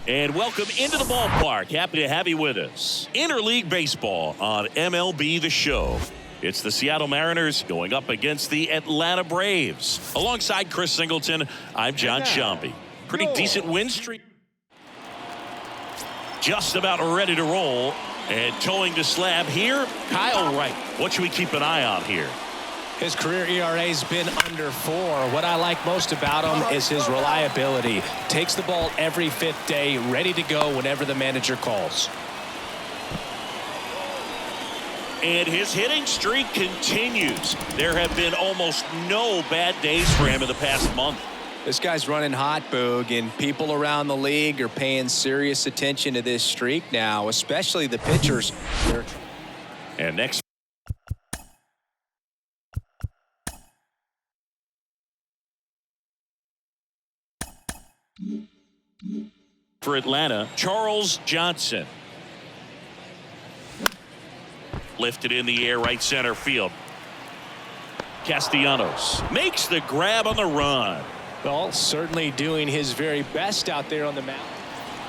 And welcome into the ballpark. Happy to have you with us. Interleague Baseball on MLB The Show. It's the Seattle Mariners going up against the Atlanta Braves. Alongside Chris Singleton, I'm John Shambi. Pretty decent win streak. Just about ready to roll. And towing the slab here, Kyle Wright. What should we keep an eye on here? His career ERA's been under 4. What I like most about him is his reliability. Takes the ball every 5th day, ready to go whenever the manager calls. And his hitting streak continues. There have been almost no bad days for him in the past month. This guy's running hot, Boog, and people around the league are paying serious attention to this streak now, especially the pitchers. And next. For Atlanta, Charles Johnson. Lifted in the air, right center field. Castellanos makes the grab on the run. Well, certainly doing his very best out there on the mound.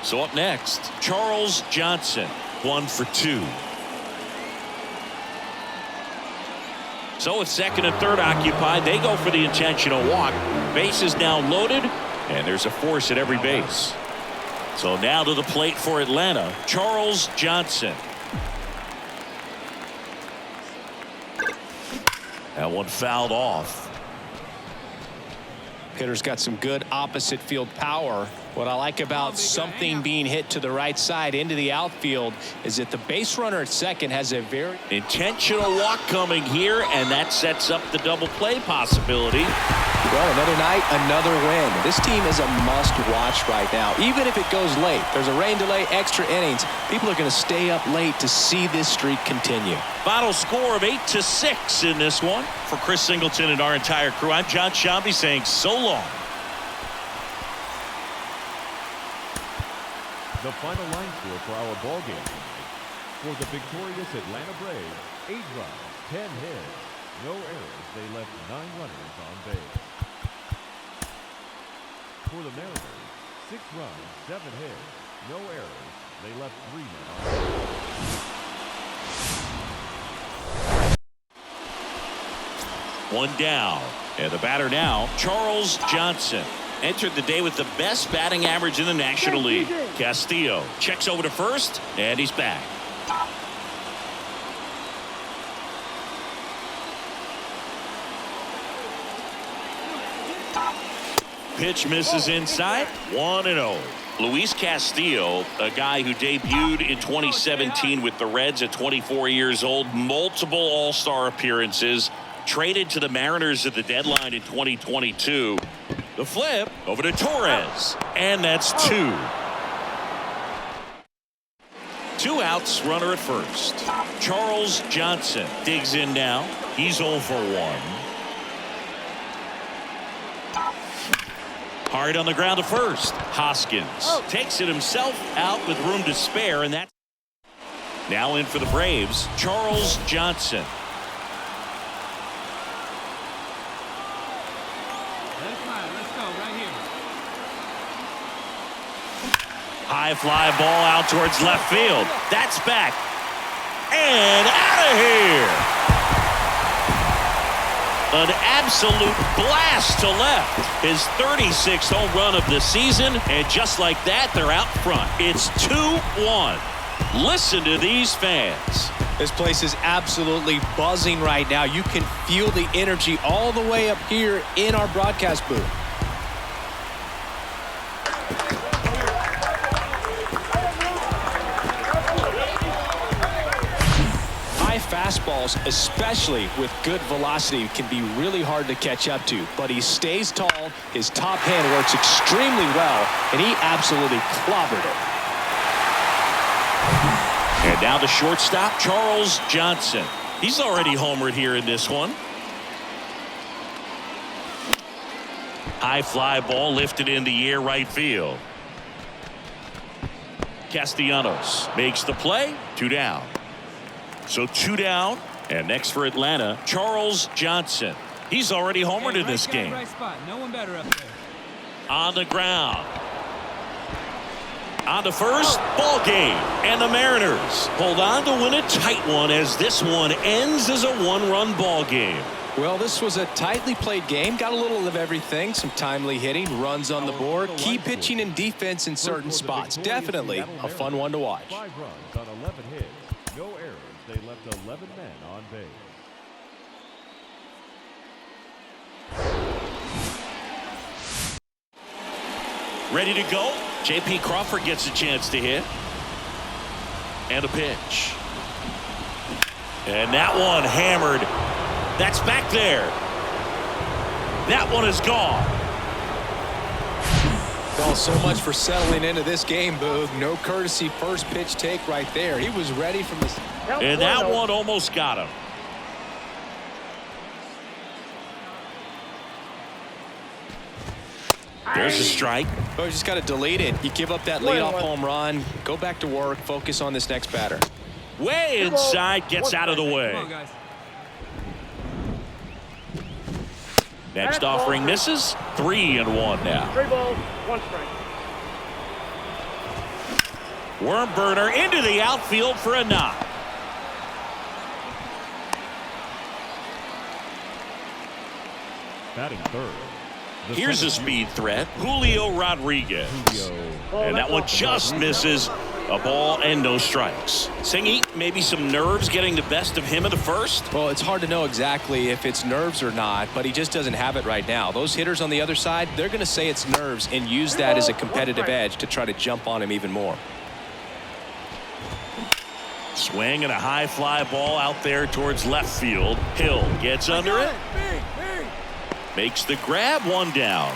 So up next, Charles Johnson, 1 for 2. So with second and third occupied, they go for the intentional walk. Base is now loaded, and there's a force at every base. So now to the plate for Atlanta, Charles Johnson. That one fouled off. Hitter's got some good opposite field power. What I like about something being hit to the right side into the outfield is that the base runner at second has a very intentional walk coming here, and that sets up the double play possibility. Well, another night, another win. This team is a must-watch right now, even if it goes late. There's a rain delay, extra innings. People are going to stay up late to see this streak continue. Final score of 8-6 in this one. For Chris Singleton and our entire crew, I'm John Shambi saying so long. The final line score for our ball game for the victorious Atlanta Braves: 8 runs, 10 hits, no errors. They left 9 runners on base. For the Mariners, 6 runs, 7 hits, no errors. They left 3 men on base. One down, and the batter now, Charles Johnson. Entered the day with the best batting average in the National League. Castillo checks over to first, and he's back. Pitch misses inside, 1-0. Luis Castillo, a guy who debuted in 2017 with the Reds at 24 years old, multiple All-Star appearances, traded to the Mariners at the deadline in 2022. The flip over to Torres, and that's 2. 2 outs, runner at first. Charles Johnson digs in now. He's 0 for 1. Hard on the ground to first. Hoskins takes it himself out with room to spare, and that's now in for the Braves, Charles Johnson. High fly ball out towards left field. That's back. And out of here. An absolute blast to left. His 36th home run of the season. And just like that, they're out front. It's 2-1. Listen to these fans. This place is absolutely buzzing right now. You can feel the energy all the way up here in our broadcast booth. Fastballs, especially with good velocity, can be really hard to catch up to, but he stays tall. His top hand works extremely well, and he absolutely clobbered it. Now the shortstop, Charles Johnson. He's already homered here in this one. High fly ball lifted in the air right field. Castellanos makes the play. 2 down. So 2 down. And next for Atlanta, Charles Johnson. He's already homered in this game. Right spot. No one better up there. On the ground. On to first, ball game. And the Mariners hold on to win a tight one as this one ends as a 1-run ball game. Well, this was a tightly played game. Got a little of everything. Some timely hitting, runs on the board, key pitching and defense in certain spots. Definitely a fun one to watch. 5 runs on 11 hits. No errors. They left 11 men on base. Ready to go. J.P. Crawford gets a chance to hit. And a pitch. And that one hammered. That's back there. That one is gone. Well, so much for settling into this game, Boog. No courtesy first pitch take right there. He was ready from the... And that one almost got him. There's a strike. Oh, you just got to delete it. You give up that leadoff home run. Go back to work. Focus on this next batter. Way inside, gets out of the way. Come on, guys. Next offering misses. 3-1 now. 3 balls, 1 strike. Worm burner into the outfield for a knock. Batting third. Here's a speed threat, Julio Rodriguez. And that one just misses. A ball and no strikes. Singy, maybe some nerves getting the best of him in the first? Well, it's hard to know exactly if it's nerves or not, but he just doesn't have it right now. Those hitters on the other side, they're going to say it's nerves and use that as a competitive edge to try to jump on him even more. Swing and a high fly ball out there towards left field. Hill gets under it. Makes the grab. 1 down.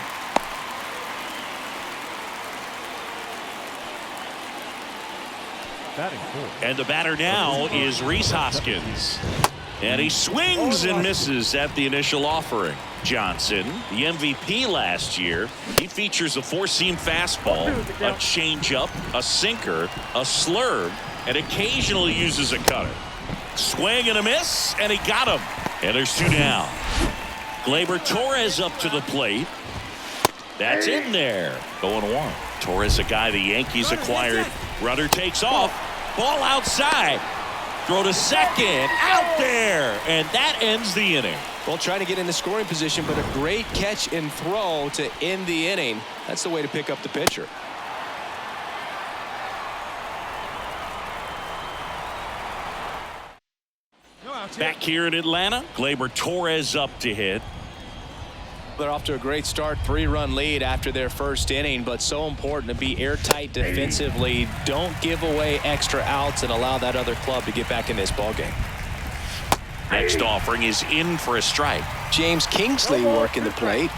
Batting fourth. And the batter now is Rhys Hoskins. And he swings and misses at the initial offering. Johnson, the MVP last year, he features a 4-seam fastball, a changeup, a sinker, a slurve, and occasionally uses a cutter. Swing and a miss, and he got him. And there's 2 down. Gleyber Torres up to the plate. That's in there. 0-1. Torres, a guy the Yankees acquired. Runner takes off. Ball outside. Throw to second. Out there. And that ends the inning. Well, trying to get in the scoring position, but a great catch and throw to end the inning. That's the way to pick up the pitcher. Back here in Atlanta, Gleyber Torres up to hit. They're off to a great start, 3-run lead after their first inning, but so important to be airtight defensively. Don't give away extra outs and allow that other club to get back in this ballgame. Next offering is in for a strike. James Kingsley working the plate.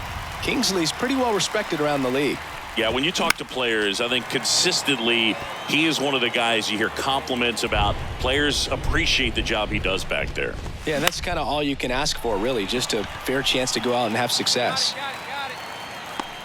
Kingsley's pretty well respected around the league. Yeah, when you talk to players, I think consistently he is one of the guys you hear compliments about. Players appreciate the job he does back there. Yeah, and that's kind of all you can ask for, really, just a fair chance to go out and have success. Got it.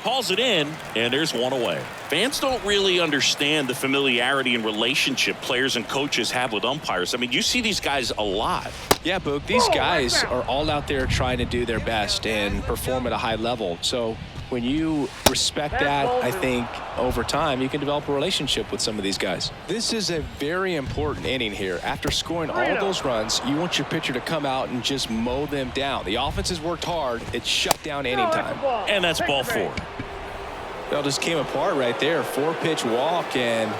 Calls it in, and there's 1 away. Fans don't really understand the familiarity and relationship players and coaches have with umpires. I mean, you see these guys a lot. Yeah, Boog, these guys are all out there trying to do their best and perform at a high level. So when you respect that, I think over time you can develop a relationship with some of these guys. This is a very important inning here. After scoring all those runs, you want your pitcher to come out and just mow them down. The offense has worked hard. It's shut down inning time. And that's ball 4. Well, just came apart right there. 4-pitch walk, and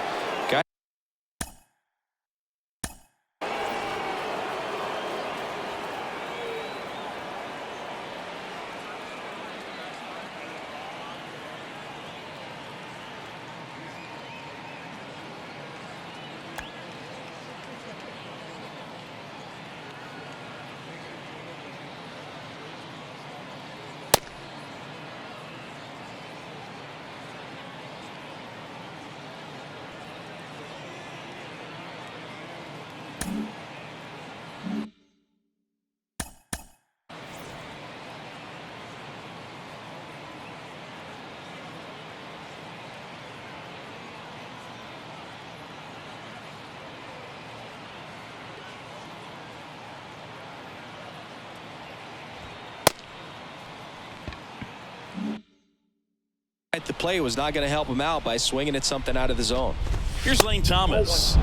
the play was not going to help him out by swinging at something out of the zone. Here's Lane Thomas.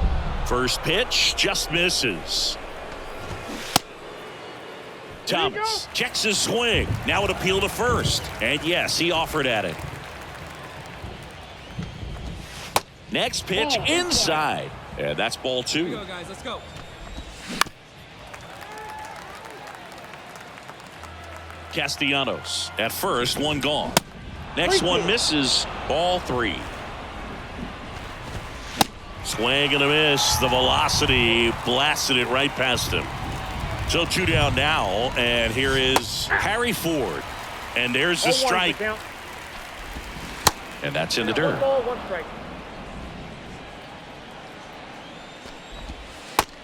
First pitch just misses. Thomas checks his swing. Now an appeal to first. And yes, he offered at it. Next pitch inside. And that's ball 2. Here we go, guys. Let's go. Castellanos at first, one gone. Next one misses, ball 3. Swing and a miss. The velocity blasted it right past him. So 2 down now, and here is Harry Ford. And there's the strike. And that's in the dirt. 1 ball, 1 strike.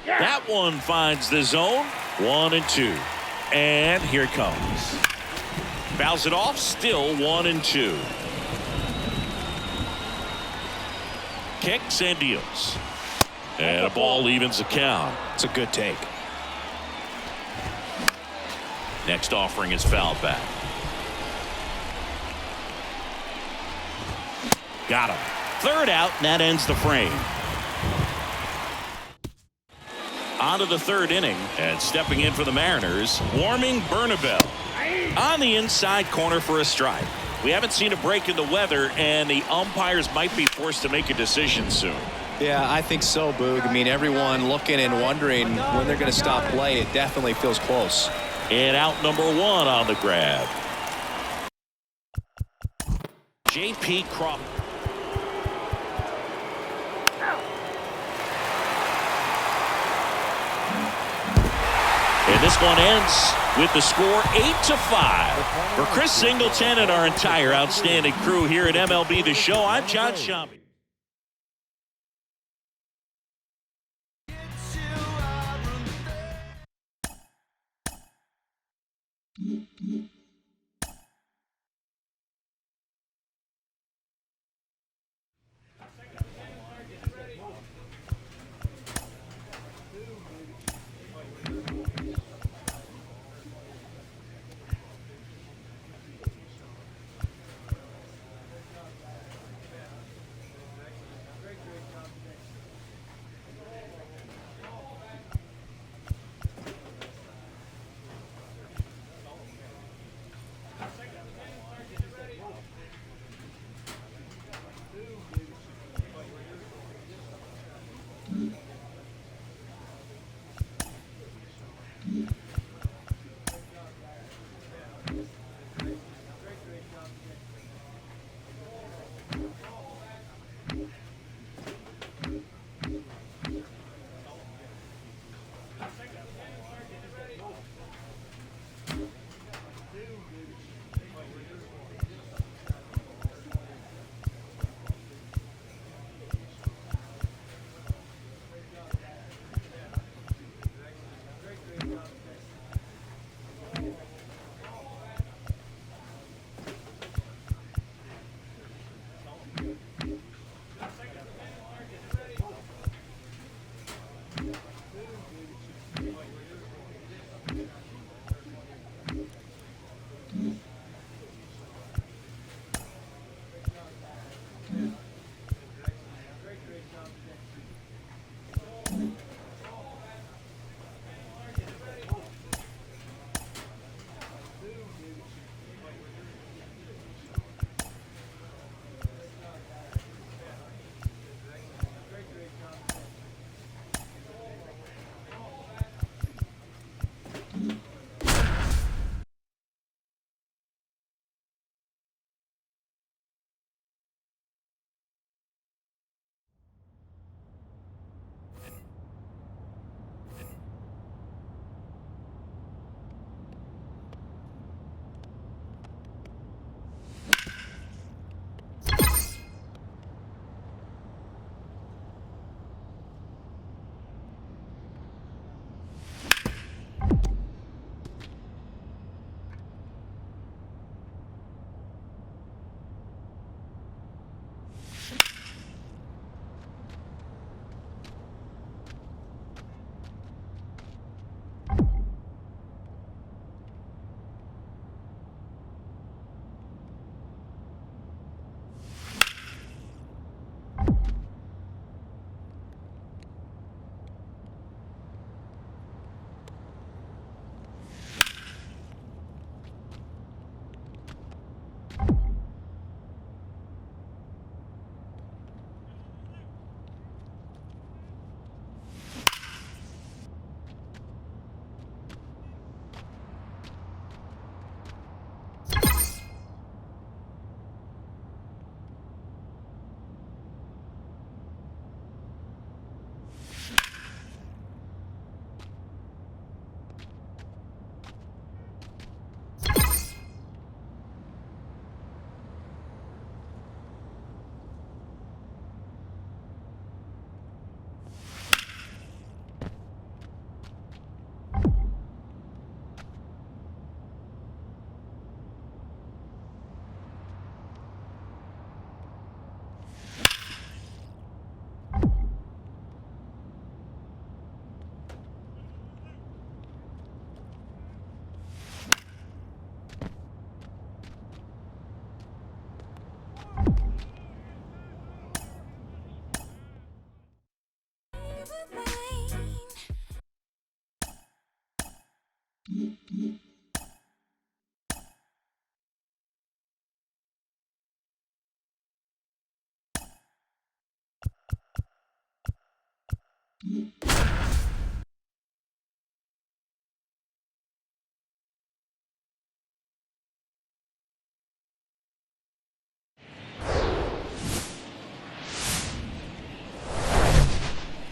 That one finds the zone. 1 and 2. And here it comes. Fouls it off, still 1 and 2. Kicks and deals. And a ball evens the count. It's a good take. Next offering is fouled back. Got him. Third out, and that ends the frame. On to the 3rd inning, and stepping in for the Mariners, Warming Bernabel. On the inside corner for a strike. We haven't seen a break in the weather, and the umpires might be forced to make a decision soon. Yeah, I think so, Boog. I mean, everyone looking and wondering when they're going to stop play. It definitely feels close. And out number 1 on the grab. J.P. Crawford. And this one ends with the score 8-5. For Chris Singleton and our entire outstanding crew here at MLB The Show, I'm John Shammy.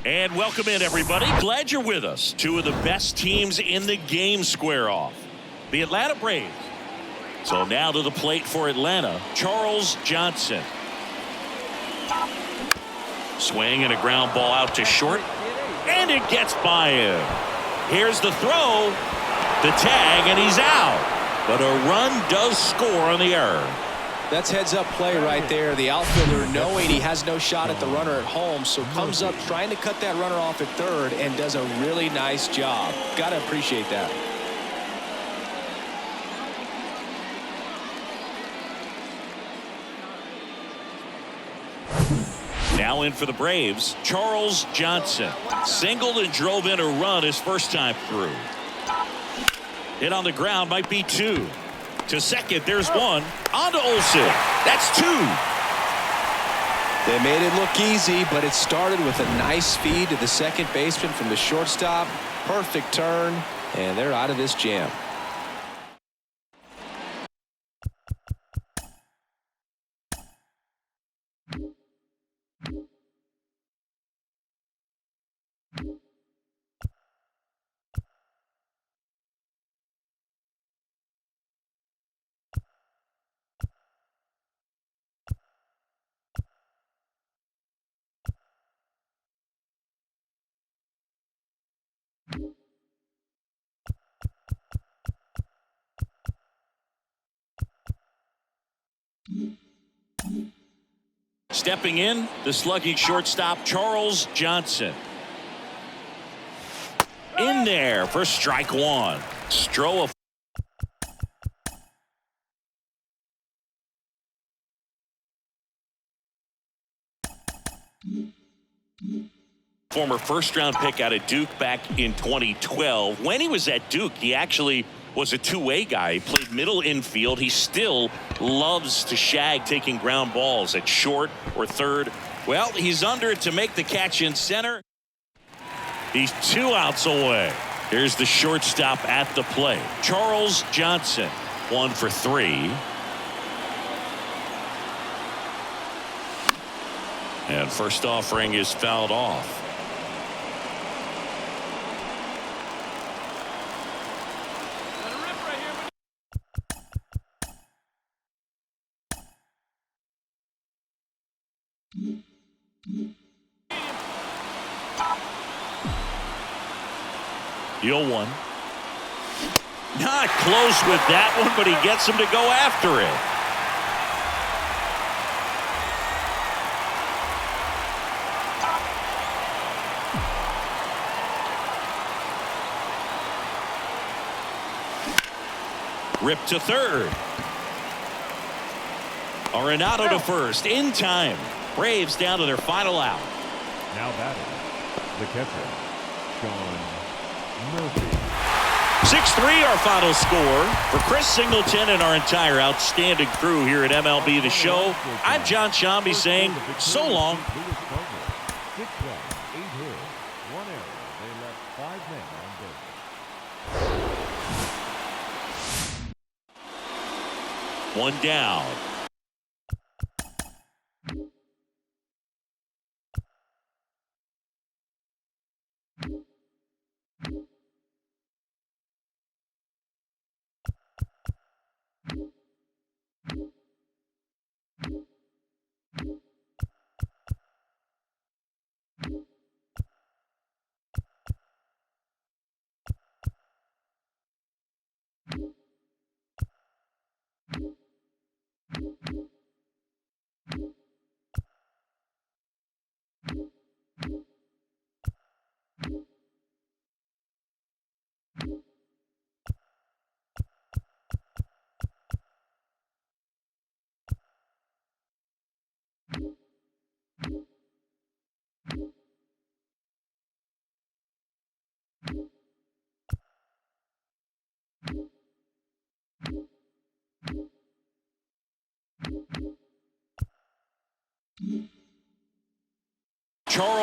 And welcome in, everybody. Glad you're with us. Two of the best teams in the game square off. The Atlanta Braves. So now to the plate for Atlanta, Charles Johnson. Swing and a ground ball out to short. And it gets by him. Here's the throw. The tag, and he's out. But a run does score on the error. That's heads-up play right there. The outfielder, knowing he has no shot at the runner at home, so comes up trying to cut that runner off at third and does a really nice job. Got to appreciate that. Now in for the Braves, Charles Johnson. Singled and drove in a run his first time through. Hit on the ground, might be two. To second, there's one. On to Olsen. That's two. They made it look easy, but it started with a nice feed to the second baseman from the shortstop. Perfect turn, and they're out of this jam. Stepping in, the slugging shortstop, Charles Johnson. In there for strike one. Stroh. Former first-round pick out of Duke back in 2012. When he was at Duke, he actually was a two-way guy. He played middle infield. He still loves to shag taking ground balls at short or third. Well, he's under it to make the catch in center. He's 2 outs away. Here's the shortstop at the plate. Charles Johnson, 1 for 3. And first offering is fouled off. The 0-1. Not close with that one, but he gets him to go after it. Ripped to third. Arenado to first in time. Braves down to their final out. Now batting, the catcher, Sean Murphy. 6-3 our final score. For Chris Singleton and our entire outstanding crew here at MLB The Show, I'm John Shambi saying so long. 6 runs, 8 hits, 1 error. They left 5 men on base. One down.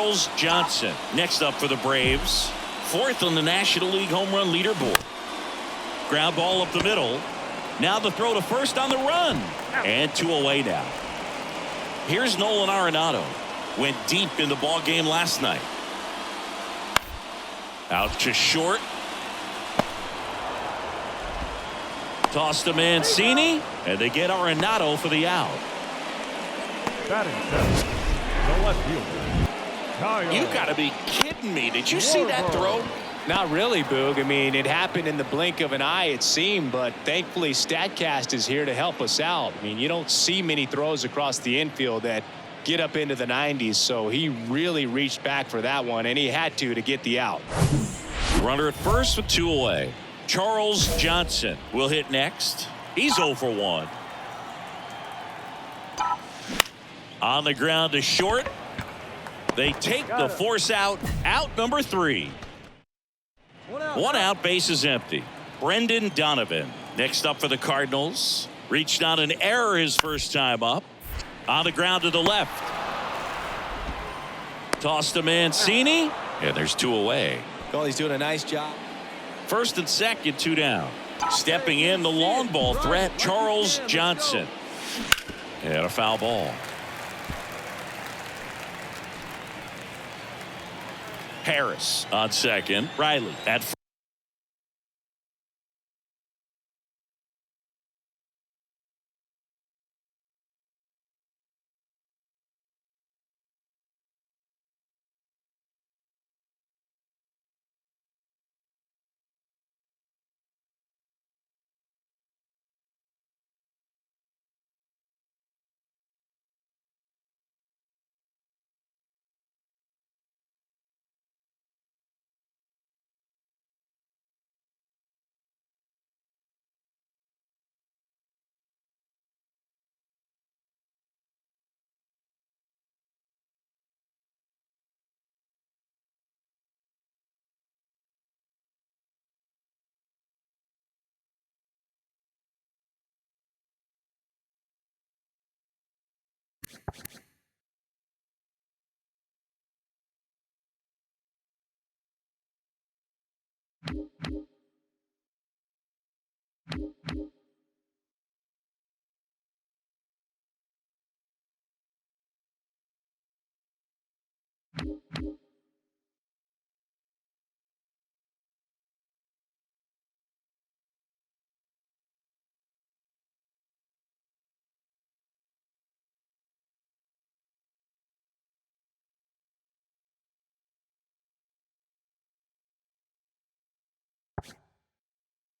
Charles Johnson. Next up for the Braves, 4th on the National League home run leaderboard. Ground ball up the middle. Now the throw to first on the run. And 2 away now. Here's Nolan Arenado. Went deep in the ball game last night. Out to short. Toss to Mancini. And they get Arenado for the out. Batting center, the left fielder, Kyle. You got to be kidding me. Did you see that throw? Not really, Boog. I mean, it happened in the blink of an eye, it seemed, but thankfully StatCast is here to help us out. I mean, you don't see many throws across the infield that get up into the 90s, so he really reached back for that one, and he had to get the out. Runner at first with 2 away. Charles Johnson will hit next. He's 0 for 1. On the ground to short. They take the force out. Out number 3. 1 out, base is empty. Brendan Donovan next up for the Cardinals. Reached on an error his first time up. On the ground to the left. Toss to Mancini. And there's 2 away. Well, he's doing a nice job. First and second, 2 down. Stepping in the long ball threat, Charles Johnson. And a foul ball. Harris on second. Riley at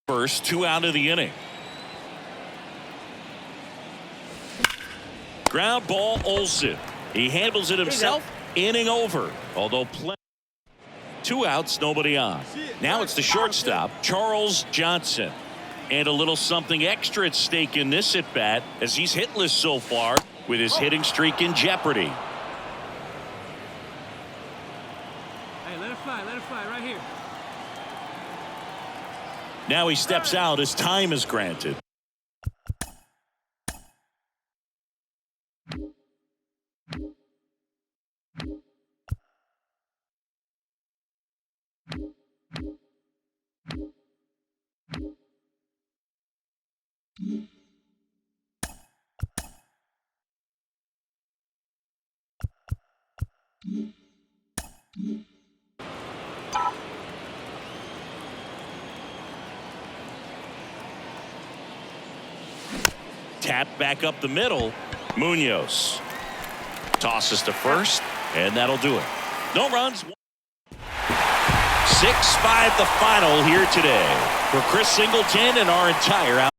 first, 2 out of the inning. Ground ball, Olsen. He handles it himself. Inning over. Although 2 outs, nobody on. Now it's the shortstop, Charles Johnson. And a little something extra at stake in this at bat as he's hitless so far with his hitting streak in jeopardy. Hey, let it fly right here. Now he steps out as time is granted. Tap back up the middle. Munoz tosses to first, and that'll do it. No runs. 6-5 the final here today. For Chris Singleton and our entire